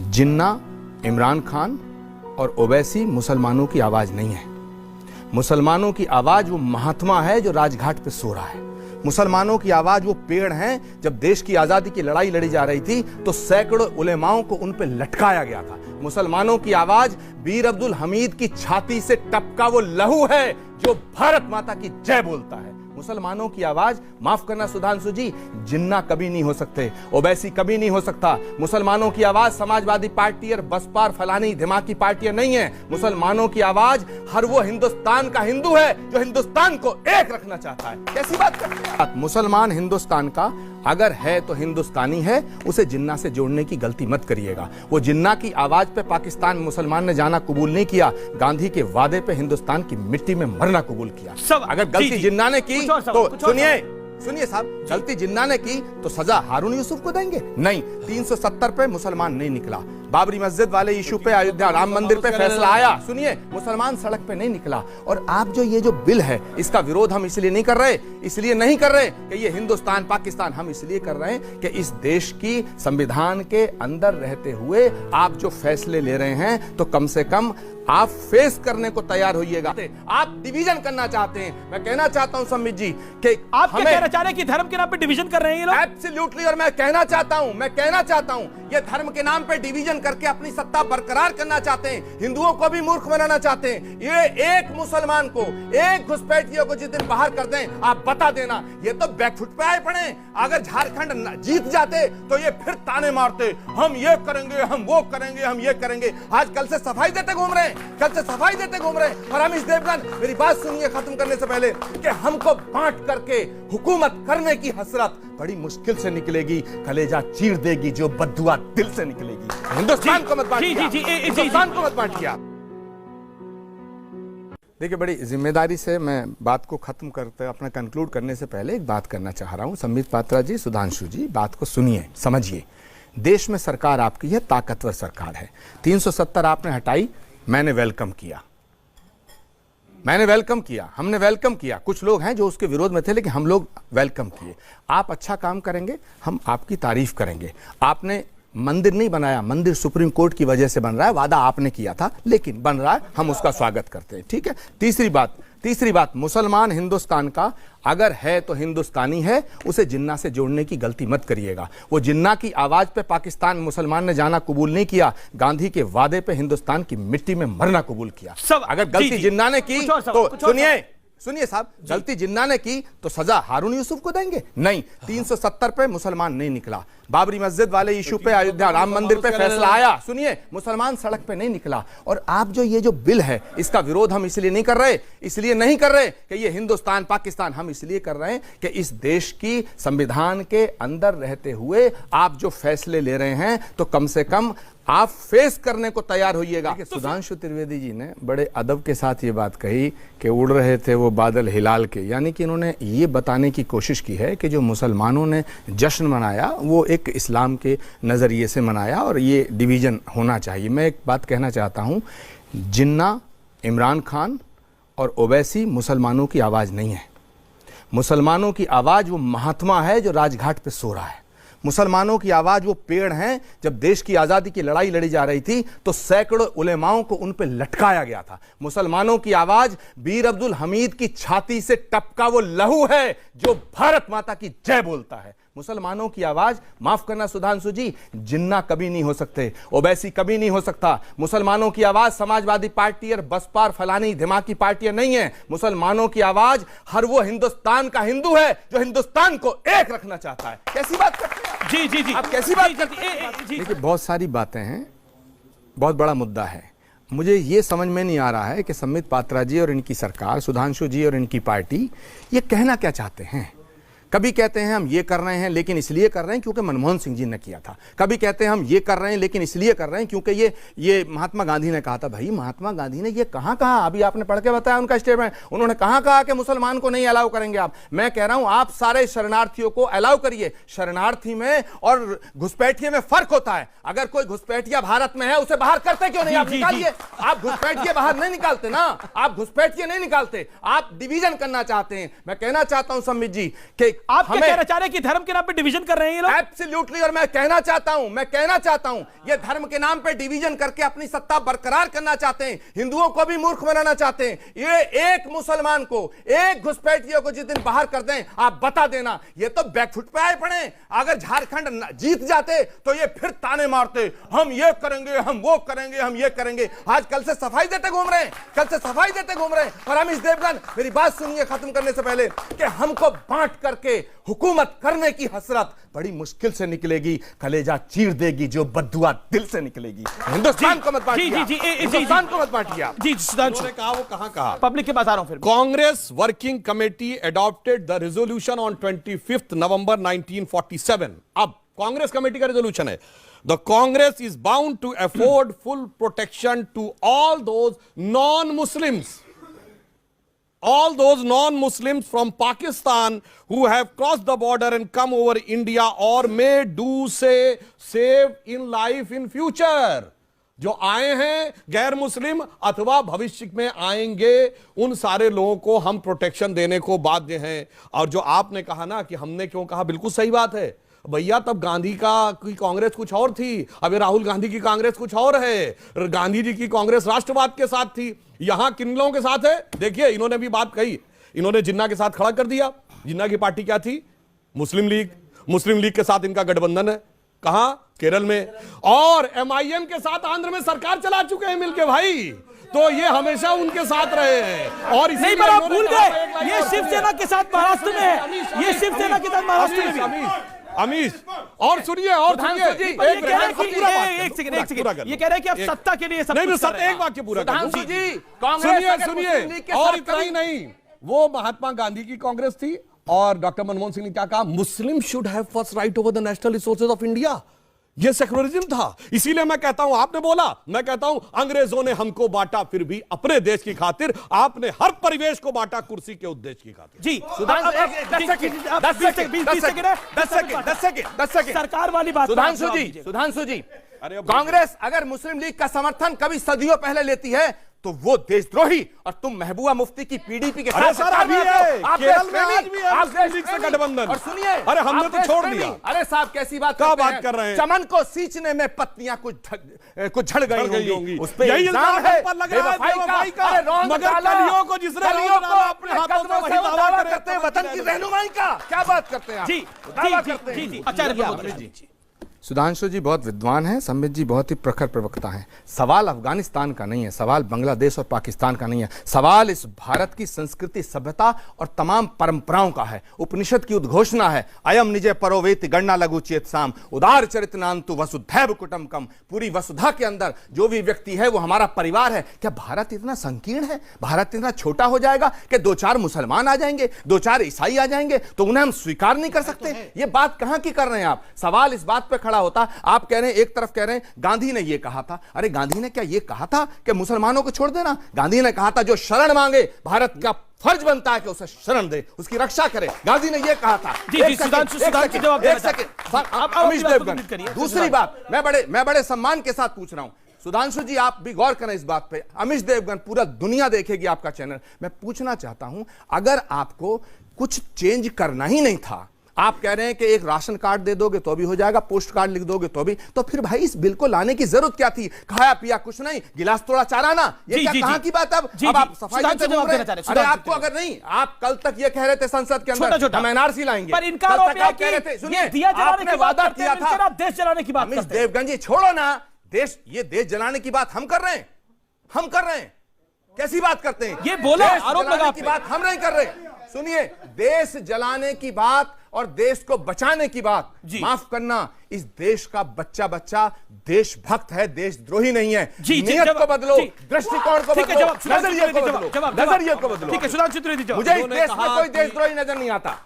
जिन्ना, इमरान खान और ओवैसी मुसलमानों की आवाज नहीं है। मुसलमानों की आवाज वो महात्मा है जो राजघाट पे सो रहा है। मुसलमानों की आवाज वो पेड़ हैं। जब देश की आजादी की लड़ाई लड़ी जा रही थी तो सैकड़ों उलेमाओं को उन पे लटकाया गया था। मुसलमानों की आवाज वीर अब्दुल हमीद की छाती से टपका वो लहू है जो भारत माता की जय बोलता है। मुसलमानों की आवाज, माफ करना सुधांशु जी, जिन्ना कभी नहीं हो सकते, ओवैसी कभी नहीं हो सकता। मुसलमानों की आवाज समाजवादी पार्टी और बसपा और फलानी दिमागी पार्टियां नहीं है। मुसलमानों की आवाज हर वो हिंदुस्तान का हिंदू है जो हिंदुस्तान को एक रखना चाहता है। कैसी बात करते हैं? मुसलमान हिंदुस्तान का अगर है तो हिंदुस्तानी है, उसे जिन्ना से जोड़ने की गलती मत करिएगा। वो जिन्ना की आवाज पे पाकिस्तान मुसलमान ने जाना कबूल नहीं किया, गांधी के वादे पे हिंदुस्तान की मिट्टी में मरना कबूल किया। अगर गलती जिन्ना ने की तो सुनिए साहब, गलती जिन्ना ने की तो सजा हारून यूसुफ को देंगे? नहीं, 370 पे मुसलमान नहीं निकला। बाबरी मस्जिद वाले इशू पे, अयोध्या राम मंदिर पे फैसला आया, सुनिए, मुसलमान सड़क पे नहीं निकला। और आप जो ये जो बिल है, इसका विरोध हम इसलिए नहीं कर रहे कि ये हिंदुस्तान पाकिस्तान, हम इसलिए कर रहे हैं कि इस देश की संविधान के अंदर रहते हुए आप जो फैसले ले रहे हैं तो कम से कम आप फेस करने को तैयार होइएगा। आप डिवीजन करना चाहते हैं। मैं कहना चाहता हूं सम्मित जी कि आप क्या कहना चाह रहे हैं कि धर्म के नाम पे डिवीजन कर रहे हैं ये लोग? एब्सोल्युटली। और मैं कहना चाहता हूं ये धर्म के नाम पे डिवीजन करके अपनी सत्ता बरकरार करना चाहते हैं, हिंदुओं को भी मूर्ख बनाना चाहते हैं। ये एक मुसलमान को, एक घुसपैठियों को जिस दिन बाहर कर दें, आप बता देना, ये तो बैकफुट पे आए पड़े। अगर झारखंड जीत जाते तो ये फिर ताने मारते, हम ये करेंगे, हम वो करेंगे, हम ये करेंगे। आज कल से सफाई देते घूम रहे हैं, और रमेश देवगन, मेरी बात सुनिए खत्म करने से पहले, कि हमको बांट करके हुकूमत करने की हसरत बड़ी मुश्किल से निकलेगी, कलेजा चीर देगी जो बद्दुआ दिल से निकलेगी। हिंदुस्तान को मत बांटिए। देखिए, बड़ी जिम्मेदारी से मैं बात को खत्म करते, अपना कंक्लूड करने से पहले एक बात करना चाह रहा हूं। संबित पात्रा जी, सुधांशु जी, बात को सुनिए, समझिए। देश में सरकार आपकी है, ताकतवर सरकार है। 370 आपने हटाई, मैंने वेलकम किया, हमने वेलकम किया। कुछ लोग हैं जो उसके विरोध में थे, लेकिन हम लोग वेलकम किए। आप अच्छा काम करेंगे, हम आपकी तारीफ करेंगे। आपने मंदिर नहीं बनाया, मंदिर सुप्रीम कोर्ट की वजह से बन रहा है, वादा आपने किया था, लेकिन बन रहा है, हम उसका स्वागत करते हैं, ठीक है। तीसरी बात, मुसलमान हिंदुस्तान का अगर है तो हिंदुस्तानी है, उसे जिन्ना से जोड़ने की गलती मत करिएगा। वो जिन्ना की आवाज पे पाकिस्तान मुसलमान ने जाना कबूल नहीं किया, गांधी के वादे पे हिंदुस्तान की मिट्टी में मरना कबूल किया। अगर गलती जिन्ना ने की तो सुनिए साहब, गलती जिन्ना ने की तो सजा हारून यूसुफ को देंगे? नहीं, 370 पे मुसलमान नहीं निकला। बाबरी मस्जिद वाले इशू पे, अयोध्या राम मंदिर पे फैसला आया, सुनिए, मुसलमान सड़क पे नहीं निकला। और आप जो ये जो बिल है, इसका विरोध हम इसलिए नहीं कर रहे कि ये हिंदुस्तान पाकिस्तान, हम इसलिए कर रहे हैं कि इस देश की संविधान के अंदर रहते हुए आप जो फैसले ले रहे हैं तो कम से कम आप फेस करने को तैयार होइएगा। सुधांशु त्रिवेदी जी ने बड़े अदब के साथ ये बात कही कि उड़ रहे थे वो बादल हिलाल के, यानी कि इन्होंने ये बताने की कोशिश की है कि जो मुसलमानों ने जश्न मनाया वो एक इस्लाम के नज़रिए से मनाया और ये डिवीज़न होना चाहिए। मैं एक बात कहना चाहता हूँ, जिन्ना, इमरान खान और ओवैसी मुसलमानों की आवाज़ नहीं है। मुसलमानों की आवाज़ वो महात्मा है जो राजघाट पे सो रहा है। मुसलमानों की आवाज वो पेड़ हैं। जब देश की आजादी की लड़ाई लड़ी जा रही थी तो सैकड़ों उलेमाओं को उन पे लटकाया गया था। मुसलमानों की आवाज वीर अब्दुल हमीद की छाती से टपका वो लहू है जो भारत माता की जय बोलता है। मुसलमानों की आवाज, माफ करना सुधांशु जी, जिन्ना कभी नहीं हो सकते, ओवैसी कभी नहीं हो सकता। मुसलमानों की आवाज समाजवादी पार्टी और बसपा और फलानी दिमागी पार्टियां नहीं है। मुसलमानों की आवाज हर वो हिंदुस्तान का हिंदू है जो हिंदुस्तान को एक रखना चाहता है। कैसी बात करते हैं जी, आप कैसी बात करते हैं? देखिए, बहुत सारी बातें हैं, बहुत बड़ा मुद्दा है। मुझे ये समझ में नहीं आ रहा है कि संबित पात्रा जी और इनकी सरकार, सुधांशु जी और इनकी पार्टी ये कहना क्या चाहते हैं। कभी कहते हैं हम ये कर रहे हैं लेकिन इसलिए कर रहे हैं क्योंकि मनमोहन सिंह जी ने किया था। कभी कहते हैं हम ये कर रहे हैं लेकिन इसलिए कर रहे हैं क्योंकि ये महात्मा गांधी ने कहा था। भाई, महात्मा गांधी ने ये कहाँ कहा? अभी आपने पढ़ के बताया उनका स्टेटमेंट। उन्होंने कहाँ कहा कि मुसलमान को नहीं अलाउ करेंगे आप? मैं कह रहा हूं आप सारे शरणार्थियों को अलाउ करिए। शरणार्थी में और घुसपैठिए में फर्क होता है। अगर कोई घुसपैठिया भारत में है, उसे बाहर करते क्यों नहीं? आप निकालिए। आप घुसपैठिए बाहर नहीं निकालते ना, आप घुसपैठिए नहीं निकालते, आप डिवीजन करना चाहते हैं। मैं कहना चाहता हूं सम्मित जी कि आप क्या कहना चाह रहे हैं कि धर्म के नाम पे डिवीजन कर रहे हैं ये लोग? एब्सोल्युटली। और मैं कहना चाहता हूं ये धर्म के नाम पे डिवीजन करके अपनी सत्ता बरकरार करना चाहते हैं, हिंदुओं को भी मूर्ख बनाना चाहते हैं। ये एक मुसलमान को, एक घुसपैठियों को जिस दिन बाहर कर दें, आप बता देना ये तो बैकफुट पे आए पड़े। अगर झारखंड जीत जाते तो ये फिर ताने मारते, हम ये करेंगे, हम वो करेंगे, हम ये करेंगे। आज कल से सफाई देते घूम रहे हैं, और अमिश देवगन मेरी बात सुनिए खत्म करने से पहले, कि हमको बांट करके हुकूमत करने की हसरत बड़ी मुश्किल से निकलेगी, कलेजा चीर देगी जो बद्दुआ दिल से निकलेगी। हिंदुस्तान को मत बांटिए, हिंदुस्तान को मत बांटिए। जी सुधांशु उन्होंने कहा, वो कहां कहा? पब्लिक के पास आ रहा हूं फिर। Congress working committee adopted the resolution on 25th November 1947. अब कांग्रेस कमेटी का रेजोल्यूशन है, the Congress is bound to afford full protection to all those non-Muslims from Pakistan who have crossed the border and come over India or may do say save in life in future. जो आए हैं गैर मुस्लिम अथवा भविष्य में आएंगे, उन सारे लोगों को हम प्रोटेक्शन देने को बाध्य हैं। और जो आपने कहा ना कि हमने क्यों कहा, बिल्कुल सही बात है भैया। तब गांधी की कांग्रेस कुछ और थी, अभी राहुल गांधी की कांग्रेस कुछ और है। गांधी जी की कांग्रेस राष्ट्रवाद के साथ थी, यहां किन लोगों के साथ है? देखिए इन्होंने भी बात कही, इन्होंने जिन्ना के साथ खड़ा कर दिया। जिन्ना की पार्टी क्या थी? मुस्लिम लीग के साथ इनका गठबंधन है। कहां? केरल में। और एमआईएम के साथ आंध्र में सरकार चला चुके हैं मिलके भाई, तो ये हमेशा उनके साथ रहे हैं। और नहीं पर आप भूल गए ये शिवसेना के साथ महाराष्ट्र में है, ये शिवसेना के साथ महाराष्ट्र में भी। अमीश और सुनिए, ये कह रहे हैं कि आप सत्ता के लिए सब नहीं, कुछ कर रहे हैं। एक वाक्य पूरा सुधांशु जी, सुनिए। और इतना ही नहीं, वो महात्मा गांधी की कांग्रेस थी और डॉक्टर मनमोहन सिंह ने क्या कहा? मुस्लिम should have first right over the national resources of India. ये सेक्युलरिज्म था। इसीलिए मैं कहता हूं, आपने बोला, मैं कहता हूं अंग्रेजों ने हमको बांटा फिर भी अपने देश की खातिर, आपने हर परिवेश को बांटा कुर्सी के उद्देश्य की खातिर। जी 10 सेकंड सरकार वाली बात। सुधांशु जी, कांग्रेस अगर मुस्लिम लीग का समर्थन कभी सदियों पहले लेती है तो वो देशद्रोही, और तुम महबूबा मुफ्ती की पीडीपी के साथ केरल में आज भी है मुस्लिम लीग से गठबंधन। और सुनिए, अरे हमने तो छोड़ दिया। अरे साहब कैसी बात कर रहे हैं? चमन को सींचने में पत्नियां कुछ झड़ गई होंगी, उस पे यही इल्जाम है बेवफाई का। मगर कलियों को जिसने अपने हाथों में वही दावा करते हैं वतन की रहनुमाई का। क्या बात करते हैं आप? जी आचार्य सुधांशु जी बहुत विद्वान हैं, संबित जी बहुत ही प्रखर प्रवक्ता हैं। सवाल अफगानिस्तान का नहीं है, सवाल बांग्लादेश और पाकिस्तान का नहीं है, सवाल इस भारत की संस्कृति, सभ्यता और तमाम परंपराओं का है। उपनिषद की उद्घोषणा है, अयम निजे परोवेति गणना लघु चेत साम उदार चरितनांतु वसुधैव कुटुंबकम। पूरी वसुधा के अंदर जो भी व्यक्ति है वो हमारा परिवार है। क्या भारत इतना संकीर्ण है? भारत इतना छोटा हो जाएगा कि 2-4 मुसलमान आ जाएंगे, 2-4 ईसाई आ जाएंगे तो उन्हें हम स्वीकार नहीं कर सकते? ये बात कहां की कर रहे हैं आप? सवाल इस बात पर खड़ा होता, आप कह रहे हैं, एक तरफ कह रहे हैं गांधी ने ये कहा था। अरे गांधी ने क्या ये कहा था कि मुसलमानों को छोड़ देना? गांधी ने कहा था जो शरण मांगे भारत का फर्ज बनता है कि उसे शरण दे, उसकी रक्षा करे। गांधी ने ये कहा था। अमिश देवगन, दूसरी बात मैं बड़े सम्मान के साथ पूछ रहा हूं, सुधांशु जी आप भी गौर करें इस बात पे। अमिश देवगन, पूरा दुनिया देखेगी आपका चैनल। मैं पूछना चाहता हूं, अगर आपको कुछ चेंज करना ही नहीं था, आप कह रहे हैं कि एक राशन कार्ड दे दोगे तो भी हो जाएगा, पोस्ट कार्ड लिख दोगे तो भी, तो फिर भाई इस बिल को लाने की जरूरत क्या थी? खाया पिया कुछ नहीं, गिलास तोड़ा चारा ना, ये क्या कहां की बात? अब आप सफाई देते घूम रहे हैं। अरे आपको अगर नहीं, आप कल तक ये कह रहे थे संसद के अंदर हम एनआरसी लाएंगे, पर इनका आरोप है कि सुनिए, दिया जलाने की वादा किया था, देश जलाने की बात अमिश देवगन जी छोड़ो ना, ये देश जलाने की बात हम कर रहे हैं। कैसी बात करते हैं? ये बोला आरोप लगा की बात हम नहीं कर रहे। सुनिए, देश जलाने की बात और देश को बचाने की बात, माफ करना, इस देश का बच्चा देशभक्त है, देशद्रोही नहीं है। नियत को बदलो, दृष्टिकोण को बदलो, नजरिए को बदलो। ठीक है, सुधांशु त्रिवेदी, मुझे इस देश में कोई देशद्रोही नजर नहीं आता।